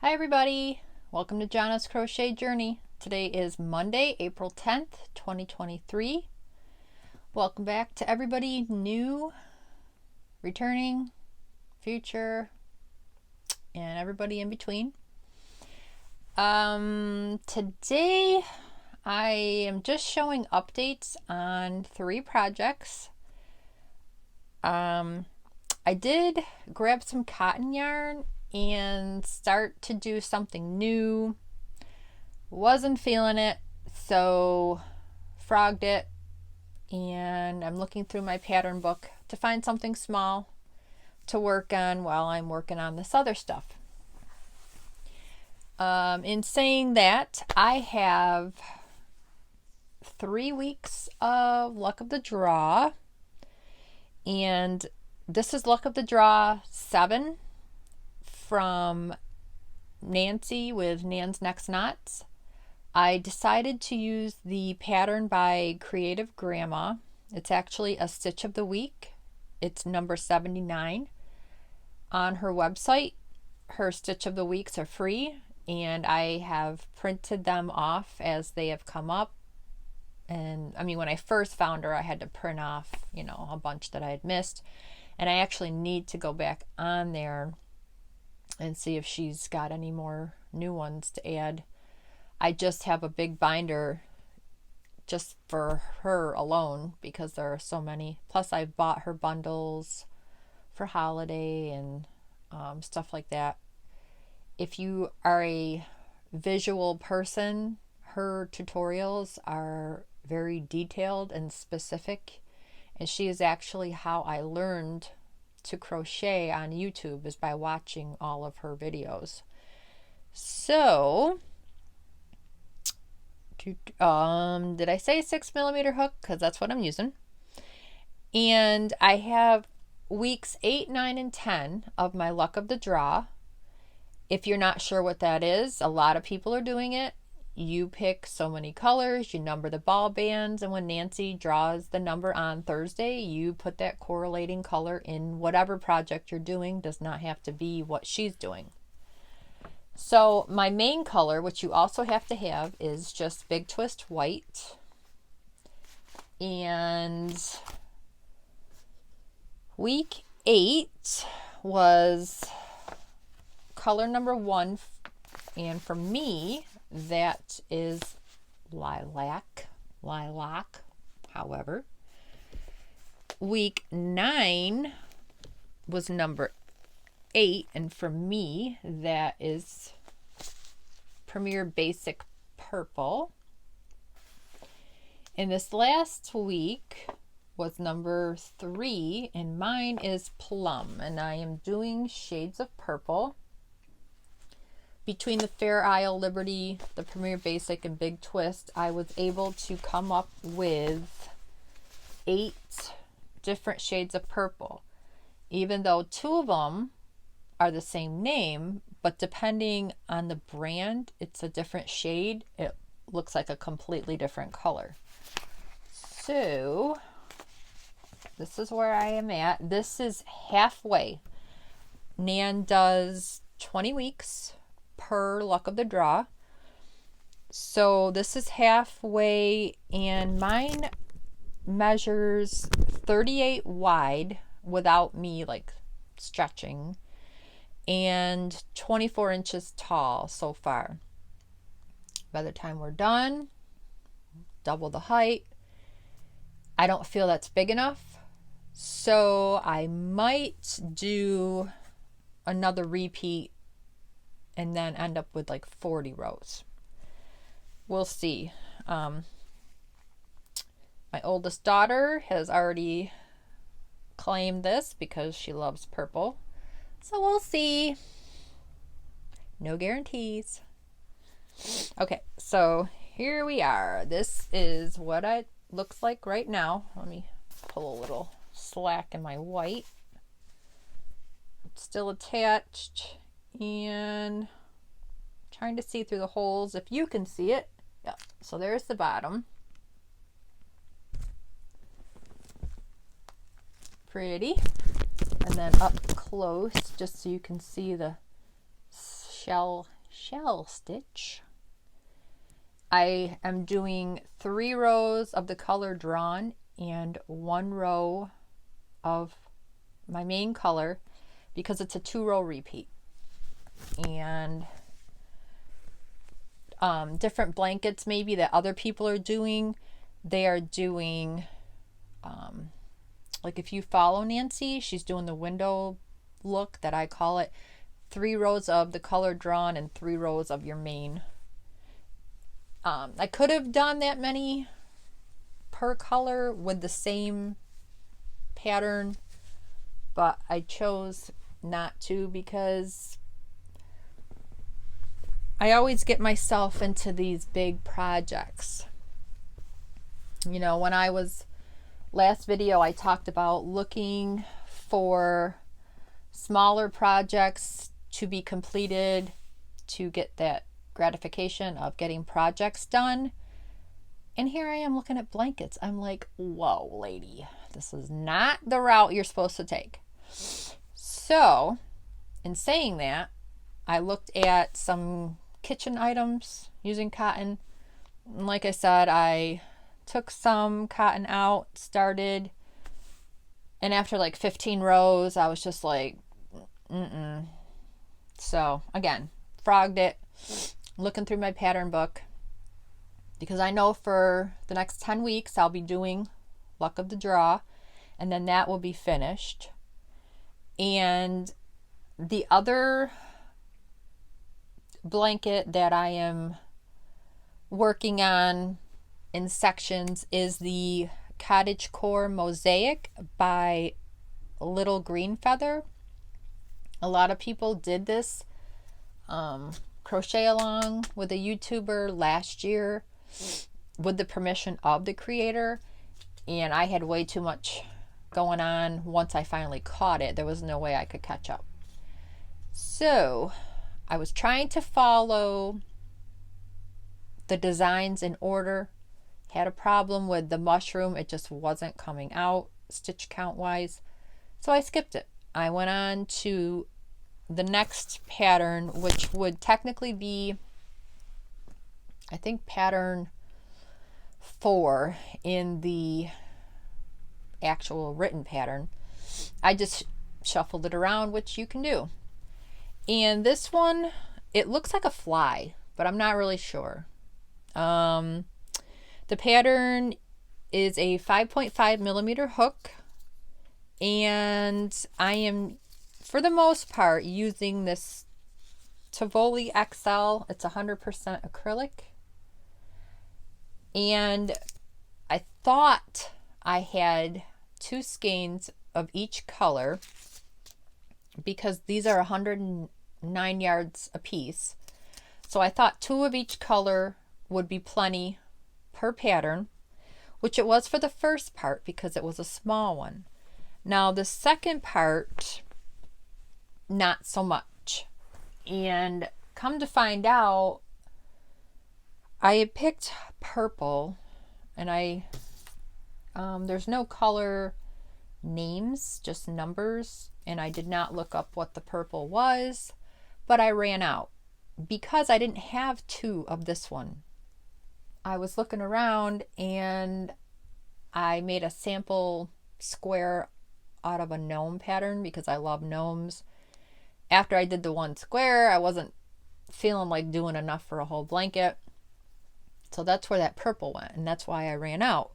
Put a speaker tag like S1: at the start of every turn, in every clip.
S1: Hi everybody, welcome to Jana's Crochet Journey. Today is Monday, April 10th, 2023. Welcome back to everybody new, returning, future, and everybody in between. Today I am just showing updates on 3 projects. I did grab some cotton yarn and start to do something new. Wasn't feeling it, so frogged it, and I'm looking through my pattern book to find something small to work on while I'm working on this other stuff. In saying that, I have 3 weeks of Luck of the Draw, and this is Luck of the Draw 7 from Nancy with Nan's Next Knots. I decided to use the pattern by Creative Grandma. It's actually a stitch of the week. It's number 79. On her website, her stitch of the weeks are free, and I have printed them off as they have come up. And I mean, when I first found her, I had to print off, a bunch that I had missed. And I actually need to go back on there and see if she's got any more new ones to add. I just have a big binder just for her alone because there are so many. Plus I've bought her bundles for holiday and stuff like that. If you are a visual person, her tutorials are very detailed and specific, and she is actually how I learned to crochet on YouTube, is by watching all of her videos. So did I say 6mm hook? Because that's what I'm using. And I have weeks 8, 9, and 10 of my Luck of the Draw. If you're not sure what that is, a lot of people are doing it. You pick so many colors, you number the ball bands, and when Nancy draws the number on Thursday, you put that correlating color in whatever project you're doing. Does not have to be what she's doing. So my main color, which you also have to have, is just Big Twist White. And week 8 was color number 1, and for me, that is lilac, however. Week 9 was number 8, and for me, that is Premier Basic Purple. And this last week was number 3, and mine is Plum, and I am doing shades of purple. Between the Fair Isle, Liberty, the Premier Basic, and Big Twist, I was able to come up with 8 different shades of purple. Even though 2 of them are the same name, but depending on the brand, it's a different shade. It looks like a completely different color. So this is where I am at. This is halfway. Nan does 20 weeks per Luck of the Draw. So this is halfway, and mine measures 38 wide without me stretching, and 24 inches tall so far. By the time we're done, double the height. I don't feel that's big enough, so I might do another repeat and then end up with 40 rows. We'll see. My oldest daughter has already claimed this because she loves purple. So we'll see. No guarantees. Okay, so here we are. This is what it looks like right now. Let me pull a little slack in my white. It's still attached, and trying to see through the holes if you can see it. Yeah, so there's the bottom. Pretty. And then up close, just so you can see the shell shell stitch. I am doing 3 rows of the color drawn and 1 row of my main color because it's a 2-row repeat. And different blankets maybe that other people are doing, they are doing like if you follow Nancy, she's doing the window look that I call it, 3 rows of the color drawn and 3 rows of your main. I could have done that many per color with the same pattern, but I chose not to because I always get myself into these big projects. You know, when I was last video, I talked about looking for smaller projects to be completed to get that gratification of getting projects done. And here I am looking at blankets. I'm like, whoa, lady, this is not the route you're supposed to take. So, in saying that, I looked at some kitchen items using cotton. And like I said, I took some cotton out, started, and after like 15 rows, I was just like, So, again, frogged it, looking through my pattern book, because I know for the next 10 weeks I'll be doing Luck of the Draw, and then that will be finished. And the other blanket that I am working on in sections is the Cottagecore Mosaic by Little Green Feather. A lot of people did this crochet along with a YouTuber last year with the permission of the creator, and I had way too much going on. Once I finally caught it, there was no way I could catch up. So I was trying to follow the designs in order. Had a problem with the mushroom. It just wasn't coming out stitch count wise. So I skipped it. I went on to the next pattern, which would technically be, I think, pattern 4 in the actual written pattern. I just shuffled it around, which you can do. And this one, it looks like a fly, but I'm not really sure. The pattern is a 5.5 millimeter hook, and I am, for the most part, using this Tivoli XL. It's 100% acrylic. And I thought I had 2 skeins of each color because these are 109 yards a piece. So I thought 2 of each color would be plenty per pattern, which it was for the first part because it was a small one. Now the second part, not so much. And come to find out, I had picked purple, and there's no color names, just numbers, and I did not look up what the purple was, but I ran out because I didn't have 2 of this one. I was looking around and I made a sample square out of a gnome pattern because I love gnomes. After I did the one square, I wasn't feeling like doing enough for a whole blanket. So that's where that purple went, and that's why I ran out.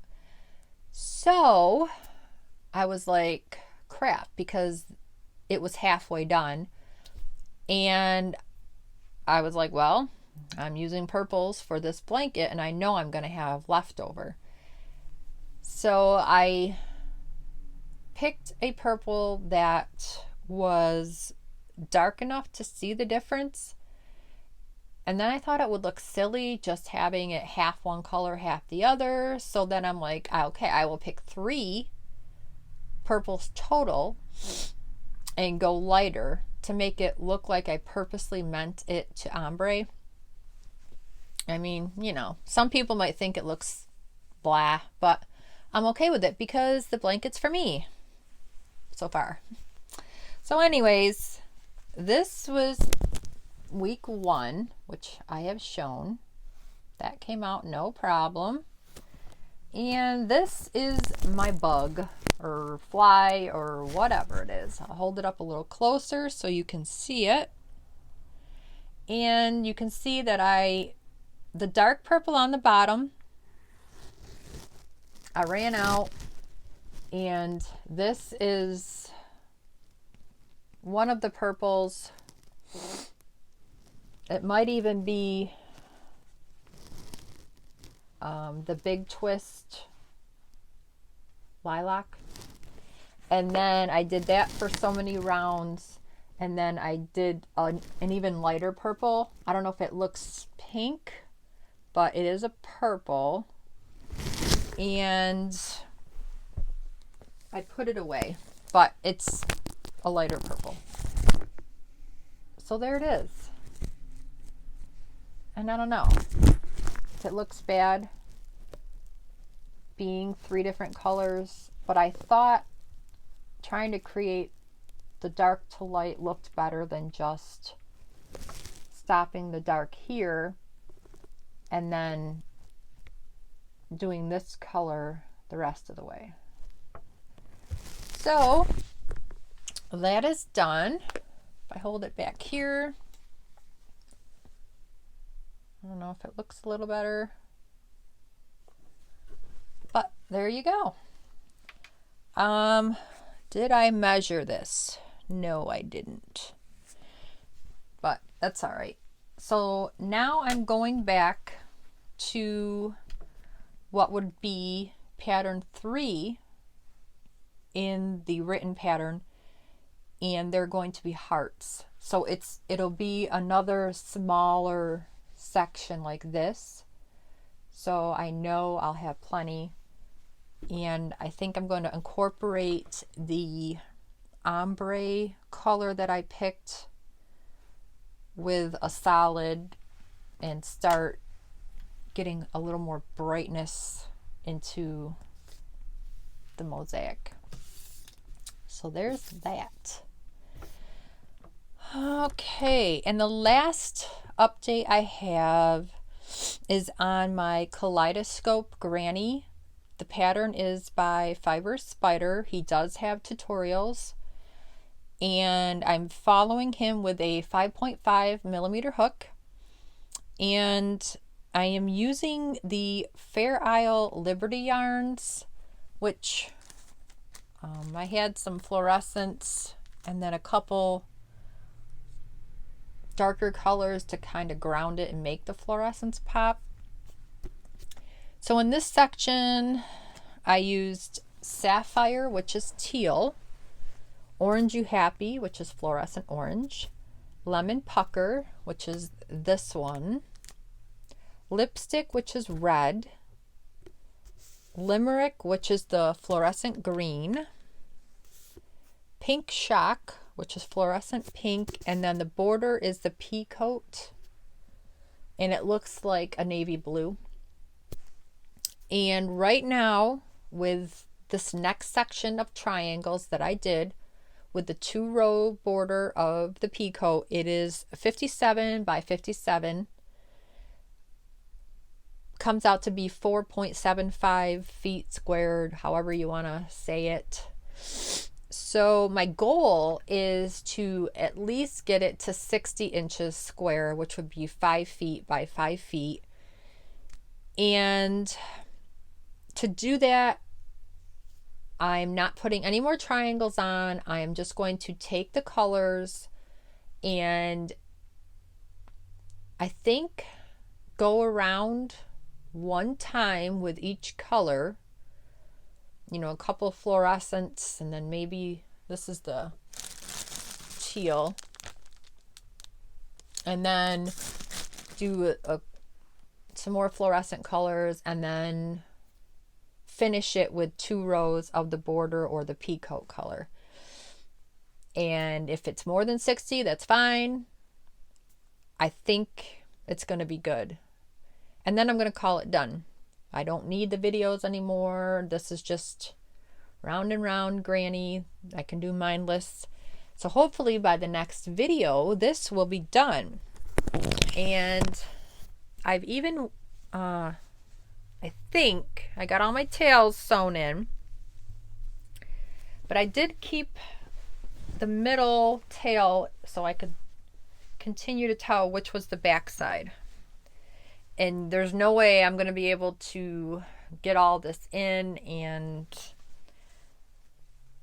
S1: So I was like, crap, because it was halfway done. And I was like, well, I'm using purples for this blanket, and I know I'm going to have leftover. So I picked a purple that was dark enough to see the difference. And then I thought it would look silly just having it half one color, half the other. So then I'm like, okay, I will pick 3 purples total and go lighter to make it look like I purposely meant it to ombre. I mean, you know, some people might think it looks blah, but I'm okay with it because the blanket's for me so far. So anyways, this was week 1, which I have shown. That came out no problem. And this is my bug or fly or whatever it is. I'll hold it up a little closer so you can see it. And you can see that the dark purple on the bottom, I ran out, and this is one of the purples. It might even be the Big Twist lilac. And then I did that for so many rounds. And then I did an even lighter purple. I don't know if it looks pink, but it is a purple. And I put it away, but it's a lighter purple. So there it is. And I don't know if it looks bad being 3 different colors, but I thought trying to create the dark to light looked better than just stopping the dark here and then doing this color the rest of the way. So that is done. If I hold it back here, I don't know if it looks a little better, but there you go. Did I measure this? No, I didn't, but that's all right. So now I'm going back to what would be pattern 3 in the written pattern, and they're going to be hearts. So it'll be another smaller section like this. So I know I'll have plenty, and I think I'm going to incorporate the ombre color that I picked with a solid and start getting a little more brightness into the mosaic. So there's that. Okay, and the last update I have is on my Kaleidoscope Granny. The pattern is by Fiber Spider. He does have tutorials, and I'm following him with a 5.5 millimeter hook, and I am using the Fair Isle Liberty yarns, which I had some fluorescents and then a couple darker colors to kind of ground it and make the fluorescents pop. So in this section, I used Sapphire, which is teal, Orange You Happy, which is fluorescent orange, Lemon Pucker, which is this one, Lipstick, which is red, Limerick, which is the fluorescent green, Pink Shock, which is fluorescent pink, and then the border is the pea coat, and it looks like a navy blue. And right now, with this next section of triangles that I did with the 2-row border of the pea coat, it is 57 by 57. Comes out to be 4.75 feet squared, however you want to say it. So my goal is to at least get it to 60 inches square, which would be 5 feet by 5 feet. And to do that, I'm not putting any more triangles on. I am just going to take the colors and I think go around one time with each color, you know, a couple of fluorescents, and then maybe this is the teal, and then do some more fluorescent colors, and then finish it with 2 rows of the border or the pea coat color. And if it's more than 60, that's fine. I think it's going to be good. And then I'm going to call it done. I don't need the videos anymore. This is just round and round granny. I can do mindless. So hopefully by the next video, this will be done. And I've even, I think I got all my tails sewn in, but I did keep the middle tail so I could continue to tell which was the back side. And there's no way I'm going to be able to get all this in, and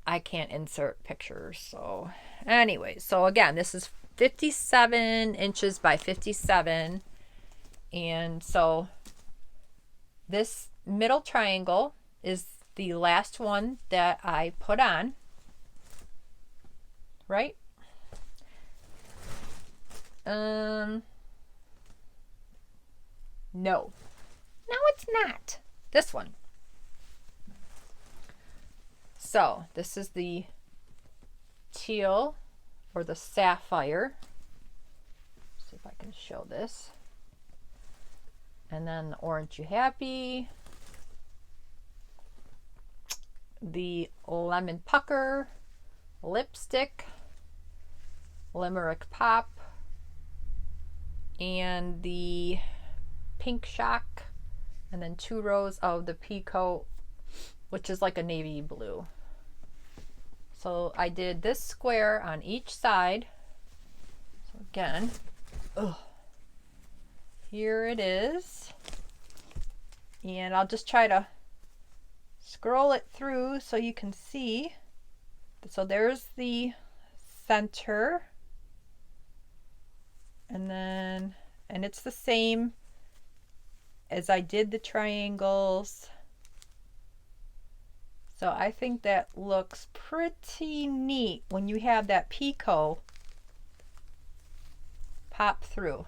S1: I can't insert pictures. So anyway, so again, this is 57 inches by 57. And so this middle triangle is the last one that I put on, right? No, it's not. This one. So this is the teal or the sapphire. Let's see if I can show this. And then the orange you happy. The lemon pucker, lipstick, limerick pop, and the pink shock, and then 2 rows of the peacoat, which is like a navy blue. So I did this square on each side. So again, here it is. And I'll just try to scroll it through so you can see. So there's the center. And it's the same as I did the triangles. So I think that looks pretty neat when you have that picot pop through.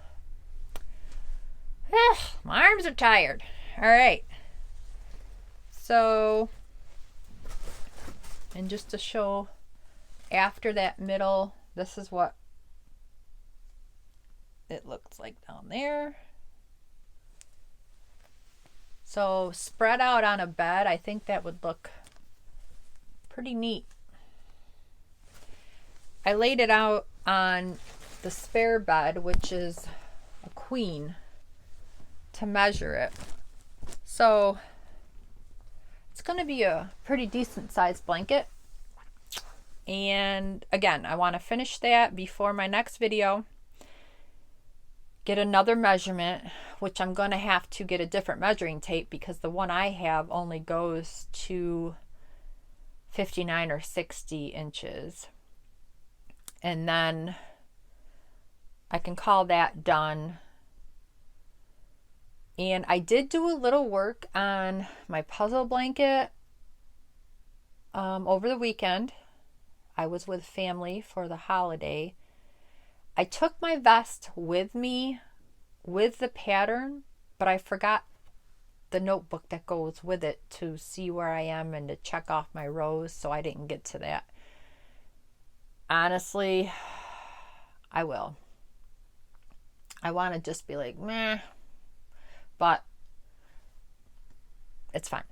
S1: My arms are tired. All right. So, and just to show after that middle, this is what it looks like down there. So spread out on a bed, I think that would look pretty neat. I laid it out on the spare bed, which is a queen, to measure it. So it's going to be a pretty decent sized blanket. And again, I want to finish that before my next video. Get another measurement, which I'm going to have to get a different measuring tape because the one I have only goes to 59 or 60 inches. And then I can call that done. And I did do a little work on my puzzle blanket over the weekend. I was with family for the holiday. I took my vest with me with the pattern, but I forgot the notebook that goes with it to see where I am and to check off my rows, so I didn't get to that. Honestly, I will. I want to just be like, meh, but it's fine.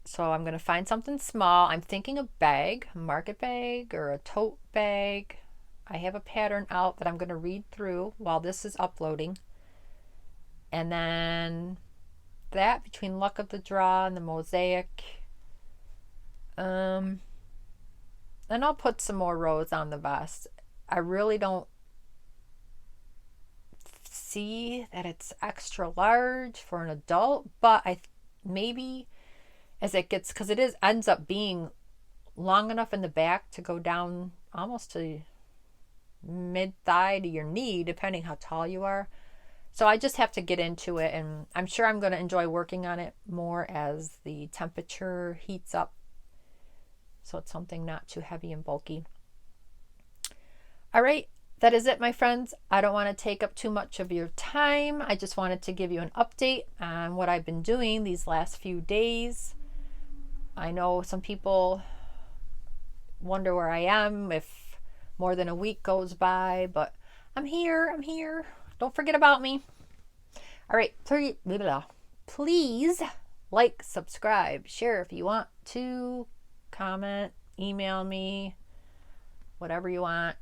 S1: So I'm going to find something small. I'm thinking a bag, a market bag or a tote bag. I have a pattern out that I'm going to read through while this is uploading. And then that between Luck of the Draw and the Mosaic. And I'll put some more rows on the vest. I really don't see that it's extra large for an adult, but maybe as it gets, because it ends up being long enough in the back to go down almost to mid-thigh to your knee, depending how tall you are. So I just have to get into it, and I'm sure I'm going to enjoy working on it more as the temperature heats up. So it's something not too heavy and bulky. All right, that is it, my friends. I don't want to take up too much of your time. I just wanted to give you an update on what I've been doing these last few days. I know some people wonder where I am if more than a week goes by, but I'm here. Don't forget about me. All right, please like, subscribe, share if you want to, comment, email me, whatever you want,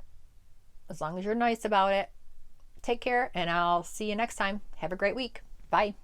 S1: as long as you're nice about it. take care, and I'll see you next time. Have a great week. Bye.